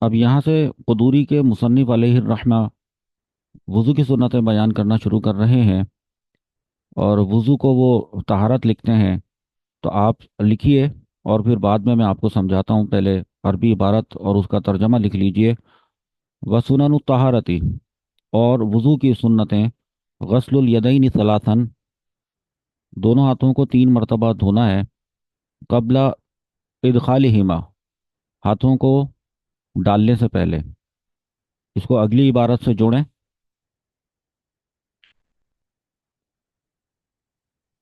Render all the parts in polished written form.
اب یہاں سے قدوری کے مصنف علیہ الرحمہ وضو کی سنتیں بیان کرنا شروع کر رہے ہیں، اور وضو کو وہ طہارت لکھتے ہیں۔ تو آپ لکھیے، اور پھر بعد میں آپ کو سمجھاتا ہوں۔ پہلے عربی عبارت اور اس کا ترجمہ لکھ لیجئے۔ وسنن الطہارتی، اور وضو کی سنتیں: غسل الیدین ثلاثاً، دونوں ہاتھوں کو 3 مرتبہ دھونا ہے۔ قبل ادخالہما، ہاتھوں کو ڈالنے سے پہلے۔ اس کو اگلی عبارت سے جوڑیں: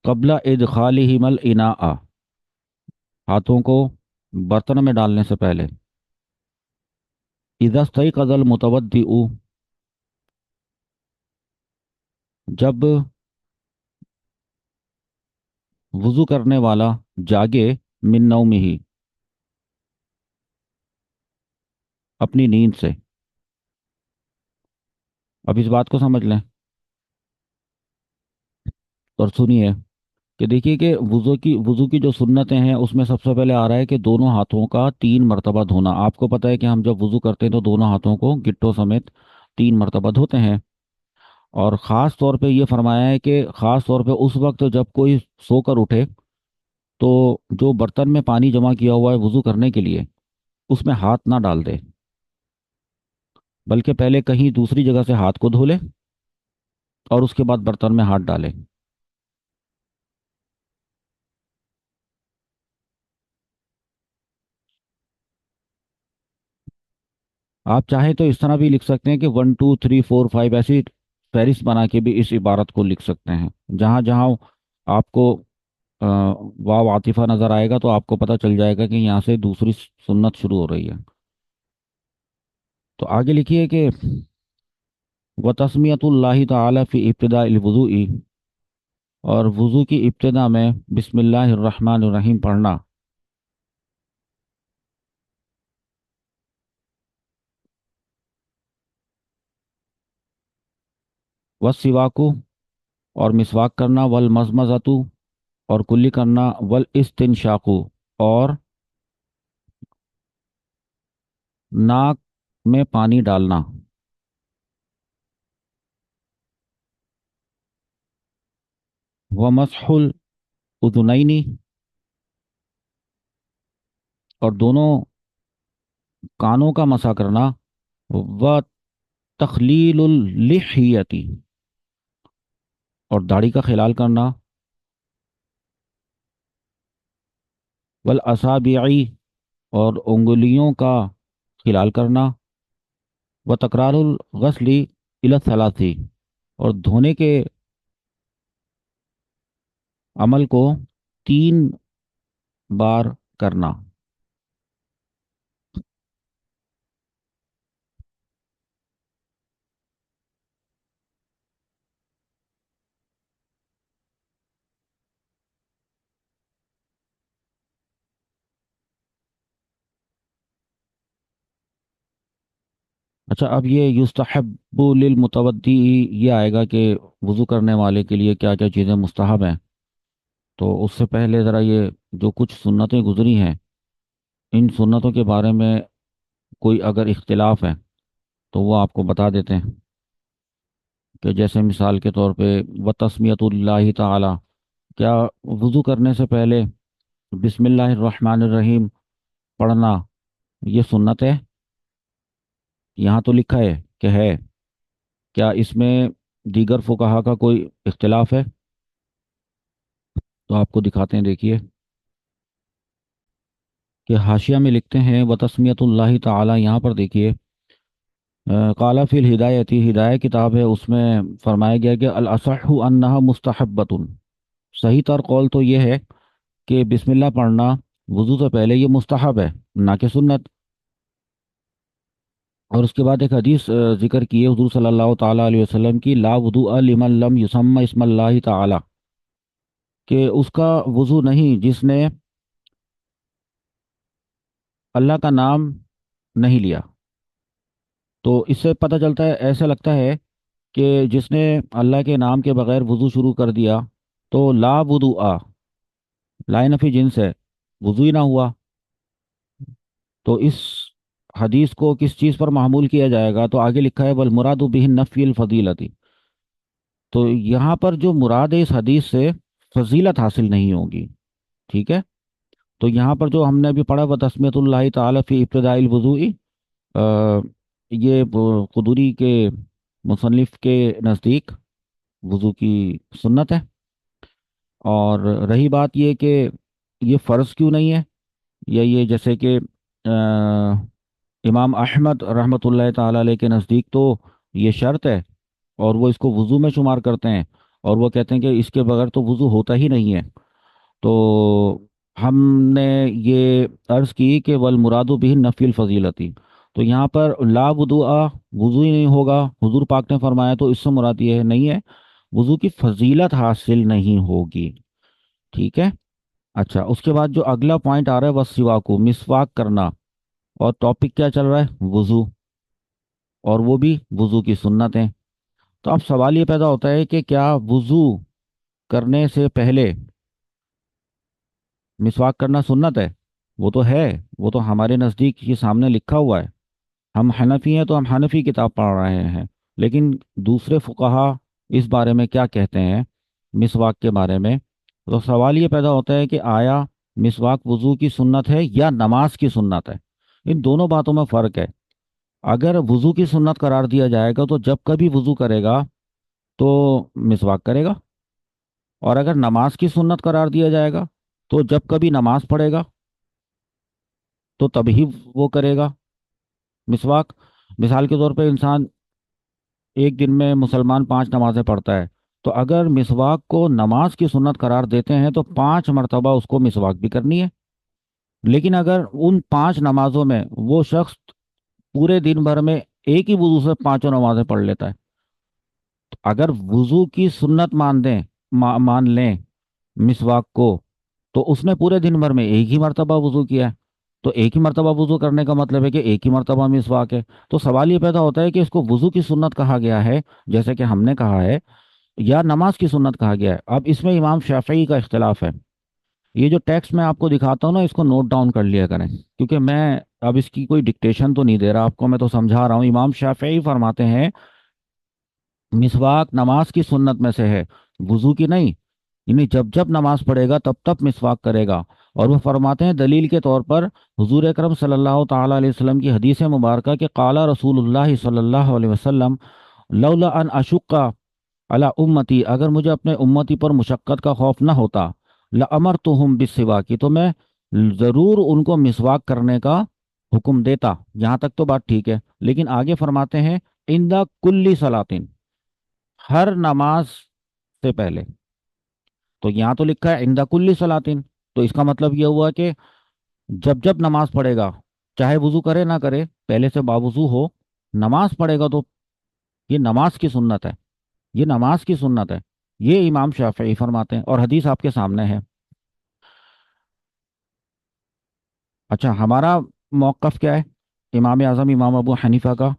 قبل ادخالہما الاناء، ہاتھوں کو برتن میں ڈالنے سے پہلے۔ اذا استيقظ المتوضئ، جب وضو کرنے والا جاگے، من نومہ، اپنی نیند سے۔ اب اس بات کو سمجھ لیں اور سنیے کہ دیکھیے کہ وضو کی جو سنتیں ہیں اس میں سب سے پہلے آ رہا ہے کہ دونوں ہاتھوں کا 3 مرتبہ دھونا۔ آپ کو پتہ ہے کہ ہم جب وضو کرتے ہیں تو دونوں ہاتھوں کو گٹوں سمیت 3 مرتبہ دھوتے ہیں۔ اور خاص طور پہ یہ فرمایا ہے کہ خاص طور پہ اس وقت جب کوئی سو کر اٹھے تو جو برتن میں پانی جمع کیا ہوا ہے وضو کرنے کے لیے، اس میں ہاتھ نہ ڈال دے، بلکہ پہلے کہیں دوسری جگہ سے ہاتھ کو دھو لے اور اس کے بعد برتن میں ہاتھ ڈالے۔ آپ چاہیں تو اس طرح بھی لکھ سکتے ہیں کہ 1 2 3 4 5، ایسی فہرست بنا کے بھی اس عبارت کو لکھ سکتے ہیں۔ جہاں جہاں آپ کو آ، واو عاطفہ نظر آئے گا تو آپ کو پتہ چل جائے گا کہ یہاں سے دوسری سنت شروع ہو رہی ہے۔ تو آگے لکھیے کہ وَتَسْمِيَةُ اللَّهِ تَعَالَى فِي ابتداء الوضوء، اور وضو کی ابتدا میں بسم اللہ الرحمن الرحیم پڑھنا۔ وَالسِّوَاكُ، اور مسواک کرنا۔ وَالْمَضْمَضَةُ، اور کلی کرنا۔ وَالْاِسْتِنْشَاقُ، اور ناک میں پانی ڈالنا۔ وَمَسْحُ الْأُذُنَيْنِ، اور دونوں کانوں کا مسح کرنا۔ وَتَخْلِيلُ اللِّحْيَةِ، اور داڑھی کا خلال کرنا۔ وَالْأَصَابِعِ، اور انگلیوں کا خلال کرنا۔ وَتَكْرَارُ الْغَسْلِ إِلَى الثَّلَاثِ، اور دھونے کے عمل کو 3 بار کرنا۔ اچھا، اب یہ یستحب للمتودی، یہ آئے گا کہ وضو کرنے والے کے لیے کیا کیا چیزیں مستحب ہیں۔ تو اس سے پہلے ذرا یہ جو کچھ سنتیں گزری ہیں، ان سنتوں کے بارے میں کوئی اگر اختلاف ہے تو وہ آپ کو بتا دیتے ہیں۔ کہ جیسے مثال کے طور پہ وتسمیۃ اللہ تعالی، کیا وضو کرنے سے پہلے بسم اللہ الرحمن الرحیم پڑھنا یہ سنت ہے؟ یہاں تو لکھا ہے کہ ہے۔ کیا اس میں دیگر فقہا کا کوئی اختلاف ہے؟ تو آپ کو دکھاتے ہیں، دیکھیے کہ حاشیہ میں لکھتے ہیں وتسمیۃ اللہ تعالی، یہاں پر دیکھیے قال فی الہدایتی، ہدایہ کتاب ہے، اس میں فرمایا گیا کہ الاصح انہا مستحبۃ، صحیح تر قول تو یہ ہے کہ بسم اللہ پڑھنا وضو سے پہلے یہ مستحب ہے، نہ کہ سنت۔ اور اس کے بعد ایک حدیث ذکر کی ہے حضور صلی اللہ تعالیٰ علیہ وسلم کی: لا وضوء لمن لم یسمى اسم اللہ تعالی، کہ اس کا وضو نہیں جس نے اللہ کا نام نہیں لیا۔ تو اس سے پتہ چلتا ہے، ایسا لگتا ہے کہ جس نے اللہ کے نام کے بغیر وضو شروع کر دیا تو لا وضوء، لا نفی جنس ہے، وضو ہی نہ ہوا۔ تو اس حدیث کو کس چیز پر محمول کیا جائے گا، تو آگے لکھا ہے والمراد بہ نفی الفضیلتی، تو یہاں پر جو مراد ہے اس حدیث سے فضیلت حاصل نہیں ہوگی، ٹھیک ہے؟ تو یہاں پر جو ہم نے ابھی پڑھا وہ تسمیت اللہ تعالی فی ابتداء الوضوء، یہ قدوری کے مصنف کے نزدیک وضو کی سنت ہے۔ اور رہی بات یہ کہ یہ فرض کیوں نہیں ہے، یا یہ جیسے کہ امام احمد رحمۃ اللہ تعالی علیہ کے نزدیک تو یہ شرط ہے، اور وہ اس کو وضو میں شمار کرتے ہیں، اور وہ کہتے ہیں کہ اس کے بغیر تو وضو ہوتا ہی نہیں ہے۔ تو ہم نے یہ عرض کی کہ والمراد بھی نفی الفضیلتی، تو یہاں پر لا وضوء، وضو ہی نہیں ہوگا، حضور پاک نے فرمایا، تو اس سے مراد یہ ہے نہیں ہے وضو کی فضیلت حاصل نہیں ہوگی، ٹھیک ہے؟ اچھا، اس کے بعد جو اگلا پوائنٹ آ رہا ہے وسواکو، مسواک کرنا، اور ٹاپک کیا چل رہا ہے؟ وضو، اور وہ بھی وضو کی سنتیں۔ تو اب سوال یہ پیدا ہوتا ہے کہ کیا وضو کرنے سے پہلے مسواک کرنا سنت ہے؟ وہ تو ہے، وہ تو ہمارے نزدیک یہ سامنے لکھا ہوا ہے، ہم حنفی ہیں تو ہم حنفی کتاب پڑھ رہے ہیں، لیکن دوسرے فقہا اس بارے میں کیا کہتے ہیں مسواک کے بارے میں؟ تو سوال یہ پیدا ہوتا ہے کہ آیا مسواک وضو کی سنت ہے یا نماز کی سنت ہے؟ ان دونوں باتوں میں فرق ہے۔ اگر وضو کی سنت قرار دیا جائے گا تو جب کبھی وضو کرے گا تو مسواک کرے گا، اور اگر نماز کی سنت قرار دیا جائے گا تو جب کبھی نماز پڑھے گا تو تبھی وہ کرے گا مسواک۔ مثال کے طور پہ انسان ایک دن میں مسلمان 5 نمازیں پڑھتا ہے، تو اگر مسواک کو نماز کی سنت قرار دیتے ہیں تو 5 مرتبہ اس کو مسواک بھی کرنی ہے۔ لیکن اگر ان 5 نمازوں میں وہ شخص پورے دن بھر میں ایک ہی وضو سے پانچوں نمازیں پڑھ لیتا ہے، اگر وضو کی سنت مان دیں، مان لیں مسواک کو، تو اس نے پورے دن بھر میں ایک ہی مرتبہ وضو کیا ہے، تو ایک ہی مرتبہ وضو کرنے کا مطلب ہے کہ ایک ہی مرتبہ مسواک ہے۔ تو سوال یہ پیدا ہوتا ہے کہ اس کو وضو کی سنت کہا گیا ہے جیسے کہ ہم نے کہا ہے، یا نماز کی سنت کہا گیا ہے؟ اب اس میں امام شافعی کا اختلاف ہے۔ یہ جو ٹیکسٹ میں آپ کو دکھاتا ہوں نا، اس کو نوٹ ڈاؤن کر لیا کریں، کیونکہ میں اب اس کی کوئی ڈکٹیشن تو نہیں دے رہا آپ کو، میں تو سمجھا رہا ہوں۔ امام شافعی فرماتے ہیں مسواک نماز کی سنت میں سے ہے، وضو کی نہیں، یعنی جب جب نماز پڑھے گا تب تب مسواک کرے گا۔ اور وہ فرماتے ہیں دلیل کے طور پر حضور اکرم صلی اللہ تعالی علیہ وسلم کی حدیث مبارکہ کہ قال رسول اللہ صلی اللہ علیہ وسلم لولا ان اشق علی امتی، اگر مجھے اپنے امتی پر مشقت کا خوف نہ ہوتا، لامرتہم بالسواک، تو میں ضرور ان کو مسواک کرنے کا حکم دیتا۔ یہاں تک تو بات ٹھیک ہے، لیکن آگے فرماتے ہیں عند کلی صلاتن، ہر نماز سے پہلے۔ تو یہاں تو لکھا ہے عند کلی صلاتن، تو اس کا مطلب یہ ہوا کہ جب جب نماز پڑھے گا، چاہے وضو کرے نہ کرے، پہلے سے باوضو ہو، نماز پڑھے گا تو یہ نماز کی سنت ہے، یہ نماز کی سنت ہے، یہ امام شافعی فرماتے ہیں، اور حدیث آپ کے سامنے ہے۔ اچھا، ہمارا موقف کیا ہے امام اعظم امام ابو حنیفہ کا؟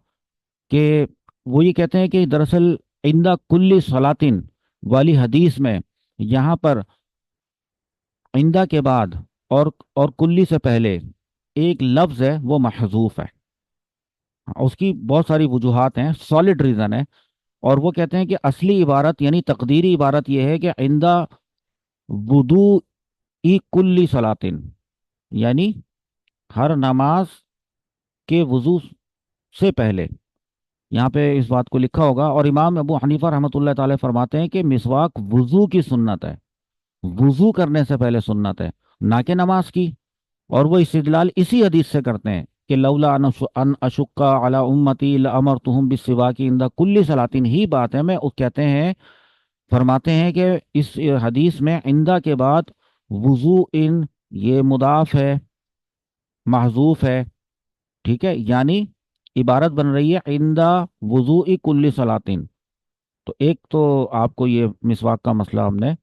کہ وہ یہ کہتے ہیں کہ دراصل عند کل صلاتن والی حدیث میں یہاں پر عندہ کے بعد اور کلی سے پہلے ایک لفظ ہے وہ محذوف ہے۔ اس کی بہت ساری وجوہات ہیں، سالڈ ریزن ہے، اور وہ کہتے ہیں کہ اصلی عبارت یعنی تقدیری عبارت یہ ہے کہ عندہ وضوء کلی صلاتن، یعنی ہر نماز کے وضو سے پہلے، یہاں پہ اس بات کو لکھا ہوگا۔ اور امام ابو حنیفہ رحمۃ اللہ تعالی فرماتے ہیں کہ مسواک وضو کی سنت ہے، وضو کرنے سے پہلے سنت ہے، نہ کہ نماز کی۔ اور وہ استدلال اسی حدیث سے کرتے ہیں کہ لولا ان اشق علی امتی لامرتہم بالسواک عند کل صلاتن، ہی بات ہے میں کہتے ہیں، فرماتے ہیں کہ اس حدیث میں عندہ کے بعد وضو ان، یہ مضاف ہے، محذوف ہے، ٹھیک ہے؟ یعنی عبارت بن رہی ہے عندہ وضوء کل صلاتن۔ تو ایک تو آپ کو یہ مسواک کا مسئلہ ہم نے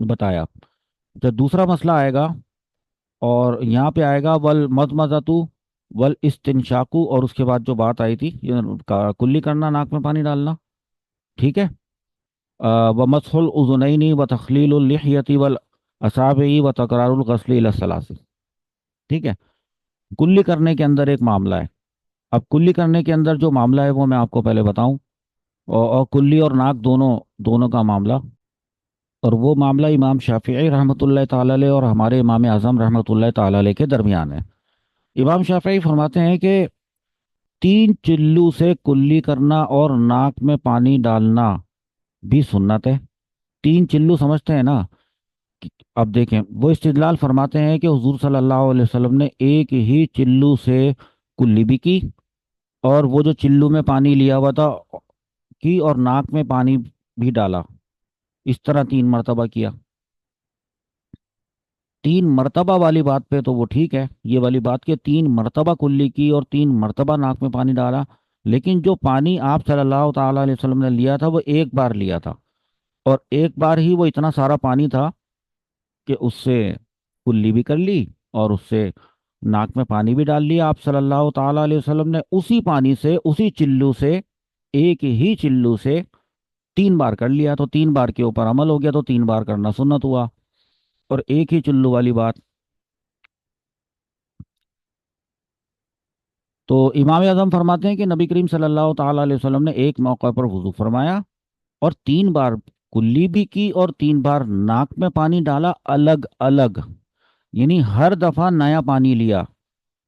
بتایا۔ جب دوسرا مسئلہ آئے گا، اور یہاں پہ آئے گا ول مدمزتو ول استنشاقو، اور اس کے بعد جو بات آئی تھی کلی کرنا، ناک میں پانی ڈالنا، ٹھیک ہے؟ و مسح الاذنین و تخلیل اللحیۃ والاصابع و تکرار الغسل الی الثلاث، ٹھیک ہے؟ کلی کرنے کے اندر ایک معاملہ ہے. اب کلی کرنے کے اندر جو معاملہ ہے وہ میں آپ کو پہلے بتاؤں. اور کلی اور ناک دونوں دونوں کا معاملہ. اور وہ معاملہ امام شافعی رحمۃ اللہ تعالی علیہ اور ہمارے امام اعظم رحمۃ اللہ تعالی علیہ کے درمیان ہے. امام شافعی فرماتے ہیں کہ تین چلو سے کلی کرنا اور ناک میں پانی ڈالنا بھی سنت ہے. تین چلو سمجھتے ہیں نا؟ اب دیکھیں وہ استدلال فرماتے ہیں کہ حضور صلی اللہ علیہ وسلم نے ایک ہی چلو سے کلی بھی کی، اور وہ جو چلو میں پانی لیا ہوا تھا کی، اور ناک میں پانی بھی ڈالا. اس طرح تین مرتبہ کیا. تین مرتبہ والی بات پہ تو وہ ٹھیک ہے، یہ والی بات کہ تین مرتبہ کلی کی اور تین مرتبہ ناک میں پانی ڈالا. لیکن جو پانی آپ صلی اللہ تعالی علیہ وسلم نے لیا تھا وہ ایک بار لیا تھا، اور ایک بار ہی وہ اتنا سارا پانی تھا کہ اس سے کلی بھی کر لی اور اس سے ناک میں پانی بھی ڈال لیا. آپ صلی اللہ تعالی علیہ وسلم نے اسی پانی سے اسی چلو سے ایک ہی چلو سے تین بار کر لیا، تو تین بار کے اوپر عمل ہو گیا، تو تین بار کرنا سنت ہوا. اور ایک ہی چلو والی بات. تو امام اعظم فرماتے ہیں کہ نبی کریم صلی اللہ تعالی علیہ وسلم نے ایک موقع پر وضو فرمایا اور تین بار کلی بھی کی اور تین بار ناک میں پانی ڈالا الگ الگ. یعنی ہر دفعہ نیا پانی لیا.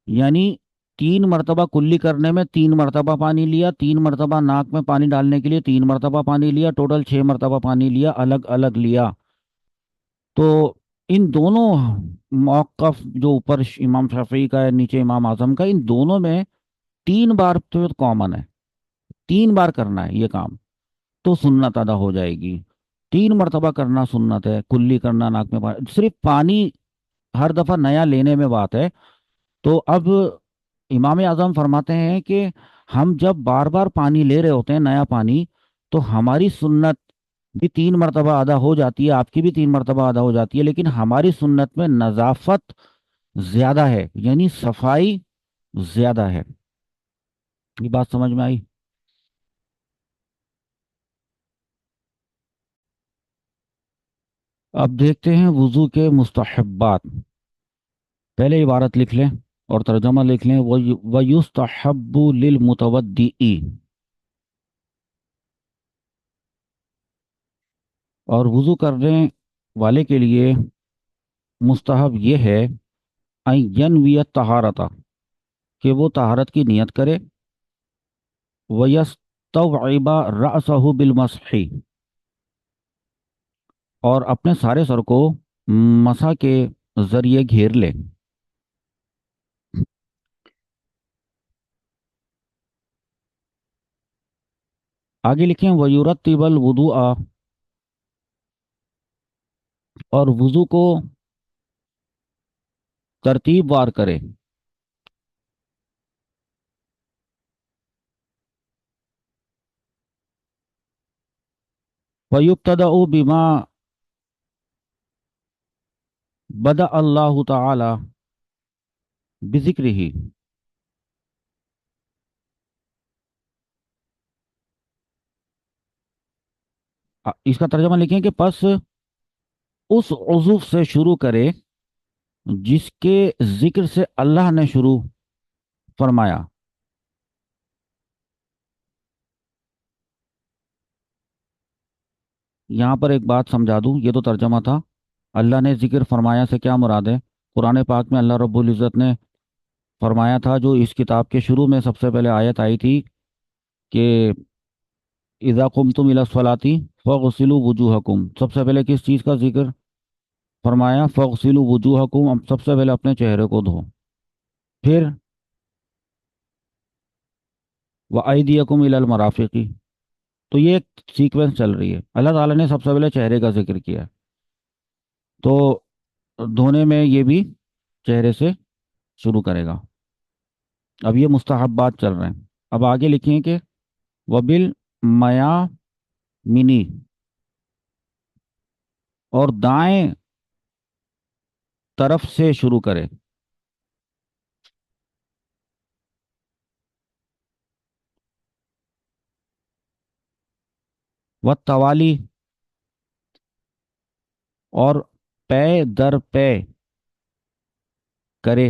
یعنی تین مرتبہ کلی کرنے میں تین مرتبہ پانی لیا، تین مرتبہ ناک میں پانی ڈالنے کے لیے تین مرتبہ پانی لیا، ٹوٹل چھ مرتبہ پانی لیا، الگ الگ لیا. تو ان دونوں موقف جو اوپر امام شافعی کا ہے نیچے امام اعظم کا، ان دونوں میں تین بار تو کامن ہے. تین بار کرنا ہے یہ کام تو سنت ادا ہو جائے گی. تین مرتبہ کرنا سنت ہے، کلی کرنا ناک میں پانی، صرف پانی ہر دفعہ نیا لینے میں بات ہے. تو اب امام اعظم فرماتے ہیں کہ ہم جب بار بار پانی لے رہے ہوتے ہیں نیا پانی، تو ہماری سنت بھی تین مرتبہ ادا ہو جاتی ہے، آپ کی بھی تین مرتبہ ادا ہو جاتی ہے، لیکن ہماری سنت میں نظافت زیادہ ہے، یعنی صفائی زیادہ ہے. یہ بات سمجھ میں آئی؟ اب دیکھتے ہیں وضو کے مستحبات. پہلے عبارت لکھ لیں اور ترجمہ لکھ لیں. وَيُسْتَحَبُّ لِلْمُتَوَدِّئِ. اور وضو کرنے والے کے لیے مستحب یہ ہے ان ینوی طہارت، کہ وہ طہارت کی نیت کرے. وَيَسْتَوْعِبَ رَأْسَهُ بِالْمَسْحِ، اور اپنے سارے سر کو مسح کے ذریعے گھیر لے. آگے لکھیں وَيُرَتِّبَ الْوُضُوءَ، اور وضو کو ترتیب وار کرے. وَيُبْتَدَأُ بِمَا بدأ اللہ تعالی بذکرہ. اس کا ترجمہ لکھیں کہ پس اس عضو سے شروع کرے جس کے ذکر سے اللہ نے شروع فرمایا. یہاں پر ایک بات سمجھا دوں، یہ تو ترجمہ تھا. اللہ نے ذکر فرمایا سے کیا مراد ہے؟ قرآن پاک میں اللہ رب العزت نے فرمایا تھا، جو اس کتاب کے شروع میں سب سے پہلے آیت آئی تھی کہ اذا قمتم الی الصلاۃ فاغسلوا وجوہکم. سب سے پہلے کس چیز کا ذکر فرمایا؟ فاغسلوا وجوہکم. اب سب سے پہلے اپنے چہرے کو دھو. پھر وایدیکم الی المرافق. تو یہ ایک سیکوینس چل رہی ہے. اللہ تعالیٰ نے سب سے پہلے چہرے کا ذکر کیا. تو دھونے میں یہ بھی چہرے سے شروع کرے گا. اب یہ مستحبات چل رہے ہیں. اب آگے لکھیں کہ وبل میا منی، اور دائیں طرف سے شروع کرے. و توالی، اور پے در پے کرے.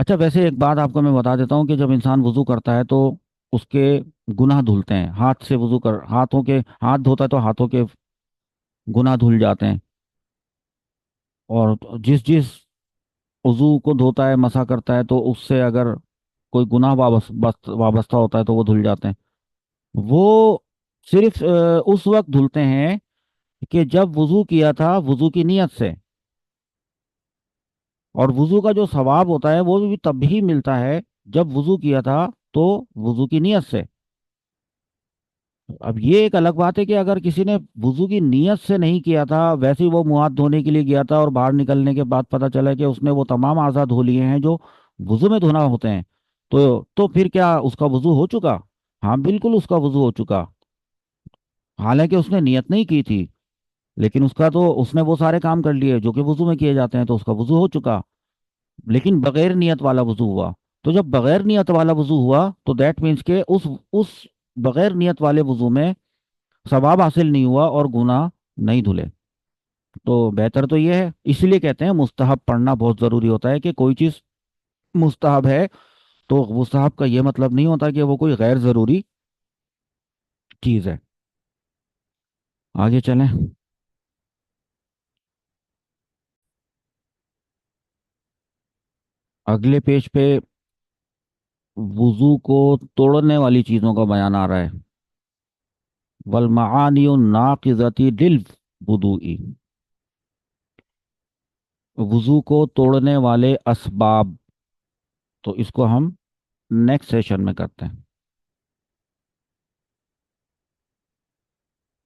اچھا ویسے ایک بات آپ کو میں بتا دیتا ہوں کہ جب انسان وضو کرتا ہے تو اس کے گناہ دھلتے ہیں، ہاتھ سے وضو کر ہاتھوں کے ہاتھ دھوتا ہے تو ہاتھوں کے گناہ دھل جاتے ہیں، اور جس جس عضو کو دھوتا ہے مسح کرتا ہے تو اس سے اگر کوئی گناہ وابستہ ہوتا ہے تو وہ دھل جاتے ہیں۔ وہ صرف اس وقت دھلتے ہیں کہ جب وضو کیا تھا وضو کی نیت سے، اور وضو کا جو ثواب ہوتا ہے وہ بھی تب ہی ملتا ہے جب وضو کیا تھا تو وضو کی نیت سے۔ اب یہ ایک الگ بات ہے کہ اگر کسی نے وضو کی نیت سے نہیں کیا تھا، ویسے ہی وہ منہ ہاتھ دھونے کے لیے گیا تھا اور باہر نکلنے کے بعد پتا چلا کہ اس نے وہ تمام اعضاء دھو لیے ہیں جو وضو میں دھونا ہوتے ہیں، تو پھر کیا اس کا وضو ہو چکا؟ ہاں بالکل اس کا وضو ہو چکا، حالانکہ اس نے نیت نہیں کی تھی، لیکن اس کا تو اس نے وہ سارے کام کر لیے جو کہ وضو میں کیے جاتے ہیں، تو اس کا وضو ہو چکا، لیکن بغیر نیت والا وضو ہوا۔ تو جب بغیر نیت والا وضو ہوا تو دیٹ مینس کہ اس بغیر نیت والے وضو میں ثواب حاصل نہیں ہوا اور گناہ نہیں دھلے۔ تو بہتر تو یہ ہے، اسی لیے کہتے ہیں مستحب پڑھنا بہت ضروری ہوتا ہے، کہ کوئی چیز مستحب ہے تو مستحب کا یہ مطلب نہیں ہوتا کہ وہ کوئی غیر ضروری چیز ہے۔ آگے چلیں۔ اگلے پیج پہ وضو کو توڑنے والی چیزوں کا بیان آ رہا ہے، والمعانی الناقضۃ للوضوء، وضو کو توڑنے والے اسباب، تو اس کو ہم نیکسٹ سیشن میں کرتے ہیں۔